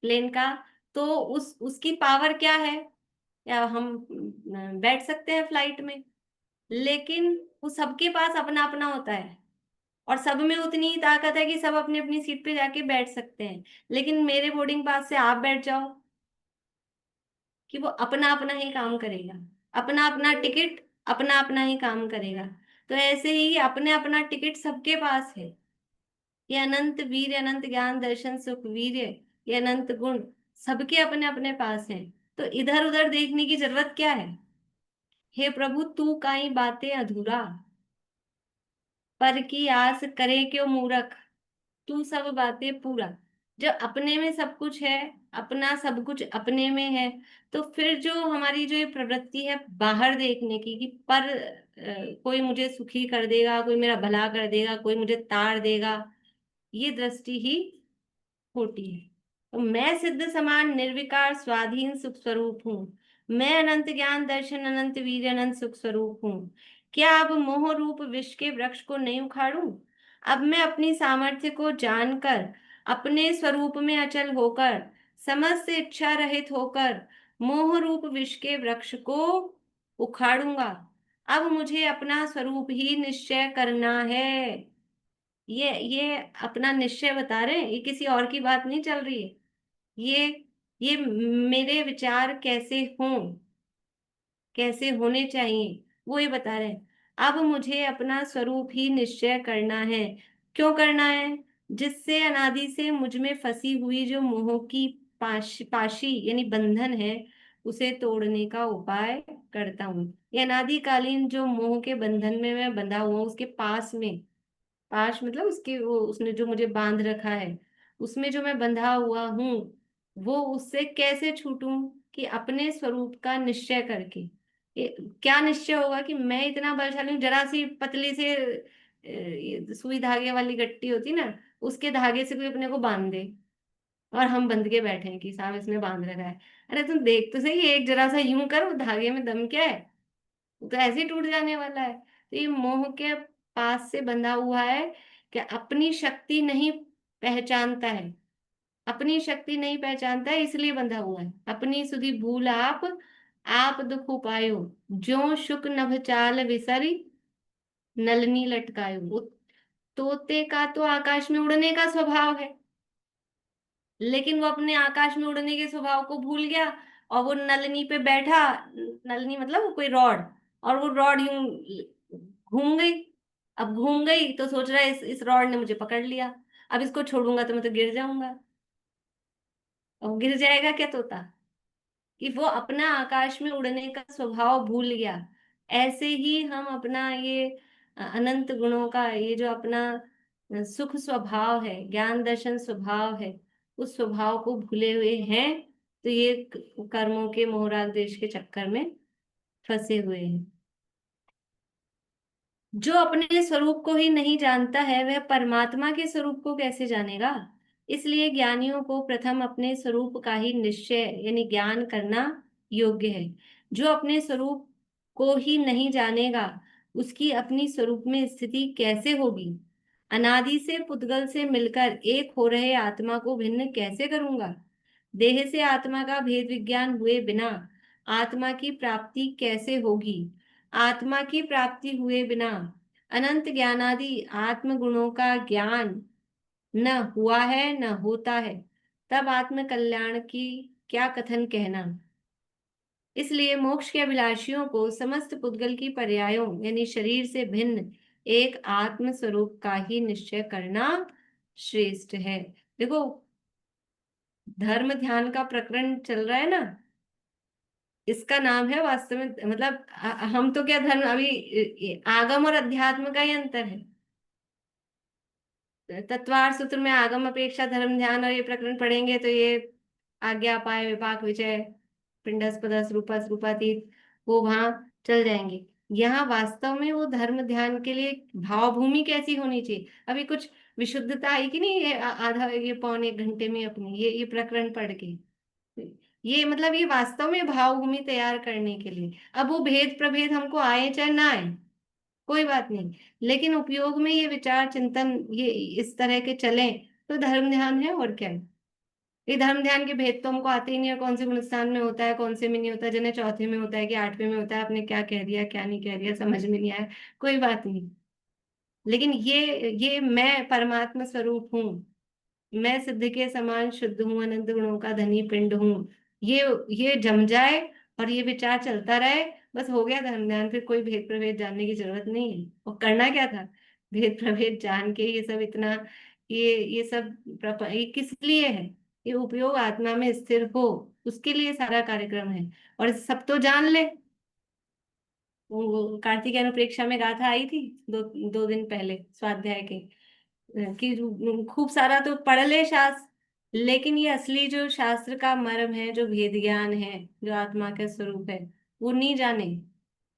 प्लेन का, तो उसकी पावर क्या है, या हम बैठ सकते हैं फ्लाइट में, लेकिन वो सबके पास अपना अपना होता है और सब में उतनी ही ताकत है कि सब अपनी अपनी सीट पे जाके बैठ सकते हैं। लेकिन मेरे बोर्डिंग पास से आप बैठ जाओ कि वो अपना अपना ही काम करेगा, अपना अपना टिकट अपना अपना ही काम करेगा। तो ऐसे ही अपने अपना टिकट सबके पास है। ये अनंत वीर, अनंत ज्ञान दर्शन सुख वीर्य, ये अनंत गुण सबके अपने अपने पास हैं। तो इधर उधर देखने की जरूरत क्या है। हे प्रभु तू काई बातें अधूरा, पर की आस करे क्यों मूरख, तू सब बातें पूरा। जब अपने में सब कुछ है, अपना सब कुछ अपने में है, तो फिर जो हमारी जो ये प्रवृत्ति है बाहर देखने की कि पर कोई मुझे सुखी कर देगा, कोई मेरा भला कर देगा, कोई मुझे तार देगा, ये दृष्टि ही होती है। तो मैं सिद्ध समान निर्विकार स्वाधीन सुख स्वरूप हूँ, मैं अनंत ज्ञान दर्शन अनंत वीर अनंत सुख स्वरूप हूँ। क्या अब मोह रूप विष के वृक्ष को नहीं उखाड़ूं। अब मैं अपनी सामर्थ्य को जानकर, अपने स्वरूप में अचल होकर, समस्त इच्छा रहित होकर मोह रूप विष के वृक्ष को उखाड़ूंगा। अब मुझे अपना स्वरूप ही निश्चय करना है। ये अपना निश्चय बता रहे हैं, ये किसी और की बात नहीं चल रही है। ये मेरे विचार कैसे हों, कैसे होने चाहिए, वो ये बता रहे हैं। अब मुझे अपना स्वरूप ही निश्चय करना है। क्यों करना है। जिससे अनादि से मुझ में फंसी हुई जो मोह की पाशी यानी बंधन है, उसे तोड़ने का उपाय करता हूँ। ये अनादिकालीन जो मोह के बंधन में मैं बंधा हुआ हूँ, उसके पाश मतलब उसके वो उसने जो मुझे बांध रखा है, उसमें जो मैं बंधा हुआ हूँ, वो उससे कैसे छूटूं। कि अपने स्वरूप का निश्चय करके। क्या निश्चय होगा कि मैं इतना बलशाली हूँ, जरा सी पतली से ये सुई धागे वाली गट्टी होती ना, उसके धागे से कोई अपने को बांध दे और हम बंध के बैठे हैं कि साहब इसने बांध रखा है। अरे तुम देख तो सही, एक जरा सा यूं कर, वो धागे में दम क्या है, वो तो ऐसे ही टूट जाने वाला है। तो ये मोह के पास से बंधा हुआ है कि अपनी शक्ति नहीं पहचानता है, अपनी शक्ति नहीं पहचानता है इसलिए बंधा हुआ है। अपनी सुधि भूल आप दुख उपायो, ज्यों शुक नभ चाल विसरी, नलनी लटकायो। वो तोते का तो आकाश में उड़ने का स्वभाव है, लेकिन वो अपने आकाश में उड़ने के स्वभाव को भूल गया और वो नलनी पे बैठा। नलनी मतलब वो कोई रॉड, और वो रॉड यूं घूम गई। अब घूम गई तो सोच रहा है इस रॉड ने मुझे पकड़ लिया, अब इसको छोड़ूंगा तो मैं तो गिर जाऊंगा। और गिर जाएगा क्या तोता, कि वो अपना आकाश में उड़ने का स्वभाव भूल गया। ऐसे ही हम अपना ये अनंत गुणों का ये जो अपना सुख स्वभाव है, ज्ञान दर्शन स्वभाव है, उस स्वभाव को भूले हुए हैं। तो ये कर्मों के मोहराग देश के चक्कर में फंसे हुए हैं। जो अपने स्वरूप को ही नहीं जानता है, वह परमात्मा के स्वरूप को कैसे जानेगा। इसलिए ज्ञानियों को प्रथम अपने स्वरूप का ही निश्चय यानी ज्ञान करना योग्य है। जो अपने स्वरूप को ही नहीं जानेगा, उसकी अपनी स्वरूप में स्थिति कैसे होगी। अनादि से पुद्गल से मिलकर एक हो रहे आत्मा को भिन्न कैसे करूंगा। देह से आत्मा का भेद विज्ञान हुए बिना आत्मा की प्राप्ति कैसे होगी। आत्मा की प्राप्ति हुए बिना अनंत ज्ञानादि आत्म गुणों का ज्ञान न हुआ है न होता है, तब आत्म कल्याण की क्या कथन कहना। इसलिए मोक्ष के अभिलाषियों को समस्त पुद्गल की पर्यायों यानी शरीर से भिन्न एक आत्म स्वरूप का ही निश्चय करना श्रेष्ठ है। देखो धर्म ध्यान का प्रकरण चल रहा है ना, इसका नाम है वास्तव में, मतलब हम तो क्या धर्म, अभी आगम और अध्यात्म का ही अंतर है। तत्वार सूत्र में आगम अपेक्षा धर्म ध्यान और ये प्रकरण पढ़ेंगे तो ये आज्ञा पाय विपाक विजय पिंडस पदस रूपस रूपातीत वो वहां चल जाएंगे। यहाँ वास्तव में वो धर्म ध्यान के लिए भावभूमि कैसी होनी चाहिए, अभी कुछ विशुद्धता आई कि नहीं, ये आधा ये पौने एक घंटे में अपनी ये प्रकरण पढ़ के, ये मतलब ये वास्तव में भावभूमि तैयार करने के लिए। अब वो भेद प्रभेद हमको आए चाहे ना आए कोई बात नहीं, लेकिन उपयोग में ये विचार चिंतन ये इस तरह के चलें तो धर्म ध्यान है और क्या है। ये धर्म ध्यान के भेद तो हमको आते ही नहीं है, कौन से गुणस्थान में होता है कौन से में नहीं होता, जिन्हें चौथे में होता है कि आठवें में होता है, आपने क्या कह दिया क्या नहीं कह दिया समझ में नहीं आया, कोई बात नहीं। लेकिन ये मैं परमात्मा स्वरूप हूँ, मैं सिद्ध के समान शुद्ध हूँ, अनंत गुणों का धनी पिंड हूँ, ये ये जम जाए और ये विचार चलता रहे, बस हो गया धर्म ध्यान। फिर कोई भेद प्रभेद जानने की जरूरत नहीं है। और करना क्या था, भेद प्रभेद जान के ये सब इतना, ये सब ये किस लिए है, ये उपयोग आत्मा में स्थिर हो उसके लिए सारा कार्यक्रम है। और सब तो जान ले, वो कार्तिक अनुप्रेक्षा में गाथा आई थी दो दो दिन पहले स्वाध्याय के, कि खूब सारा तो पढ़ ले शास्त्र, लेकिन ये असली जो शास्त्र का मर्म है, जो भेद ज्ञान है, जो आत्मा का स्वरूप है, वो नहीं जाने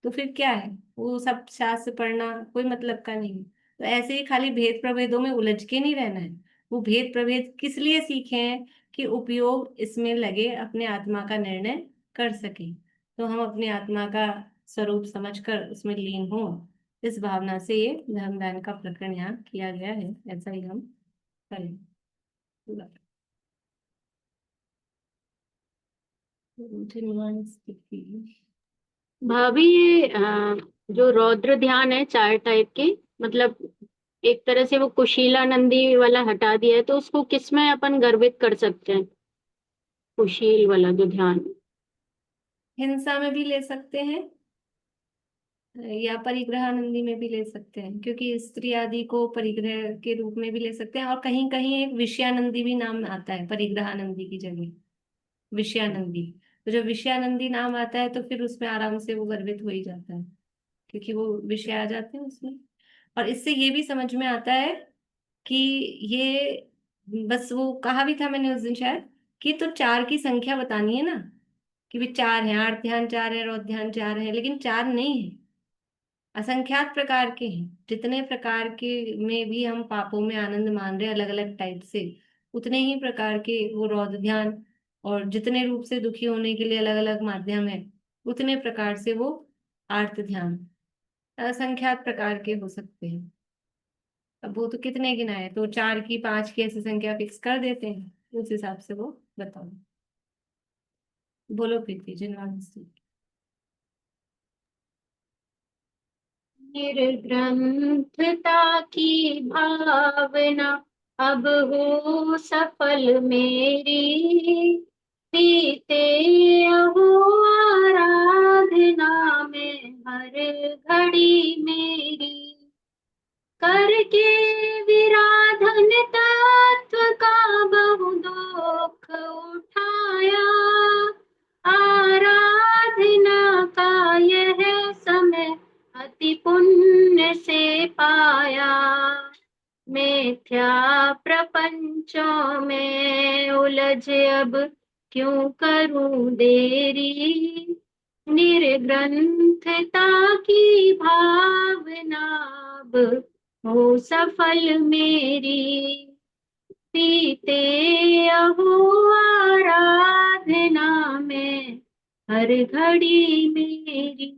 तो फिर क्या है, वो सब शास्त्र पढ़ना कोई मतलब का नहीं। तो ऐसे ही खाली भेद प्रभेदों में उलझ के नहीं रहना है। वो भेद प्रभेद किस लिए सीखे हैं, कि उपयोग इसमें लगे अपने आत्मा का निर्णय कर सके, तो हम अपने आत्मा का स्वरूप समझकर उसमें लीन हो, इस भावना से ये धर्मदान का प्रकरण यहाँ किया गया है। ऐसा ही हम करें पूरा।
भाभी ये जो रौद्र ध्यान है 4 टाइप के, मतलब एक तरह से वो कुशीला नंदी वाला हटा दिया है, तो उसको किस में अपन गर्भित कर सकते हैं, कुशील वाला जो ध्यान।
हिंसा में भी ले सकते हैं या परिग्रहानंदी में भी ले सकते हैं, क्योंकि स्त्री आदि को परिग्रह के रूप में भी ले सकते हैं, और कहीं कहीं एक विषयानंदी भी नाम आता है परिग्रहानंदी की जगह, विषयानंदी। तो जब विषयानंदी नाम आता है तो फिर उसमें आराम से वो गर्भित हो ही जाता है, क्योंकि वो विषय आ जाते हैं उसमें। और इससे ये भी समझ में आता है कि ये, बस वो कहा भी था मैंने उस दिन शायद, कि तो 4 की संख्या बतानी है ना, कि भी 4 है, आर्त ध्यान 4 है, रौद्र ध्यान 4 है, लेकिन 4 नहीं है, असंख्यात प्रकार के हैं। जितने प्रकार के में भी हम पापों में आनंद मान रहे अलग अलग टाइप से, उतने ही प्रकार के वो रौद्र ध्यान, और जितने रूप से दुखी होने के लिए अलग अलग माध्यम है, उतने प्रकार से वो आर्त ध्यान असंख्यात प्रकार के हो सकते हैं। अब वो तो कितने गिनाए, तो 4 की 5 की ऐसी संख्या फिक्स कर देते हैं, उस हिसाब से वो बताओ। बोलो प्रीति जिनवान।
निर्ग्रंथता की भावना अब हो सफल मेरी, बीते अहो आराधना में हर घड़ी मेरी, करके विराधन तत्व का बहु दुख उठाया, आराधना का यह समय अति पुण्य से पाया, मिथ्या प्रपंचों में उलझ अब क्यों करूं देरी, निर्ग्रंथता की भावना अब हो सफल मेरी, पीते अहो आराधना में हर घड़ी मेरी।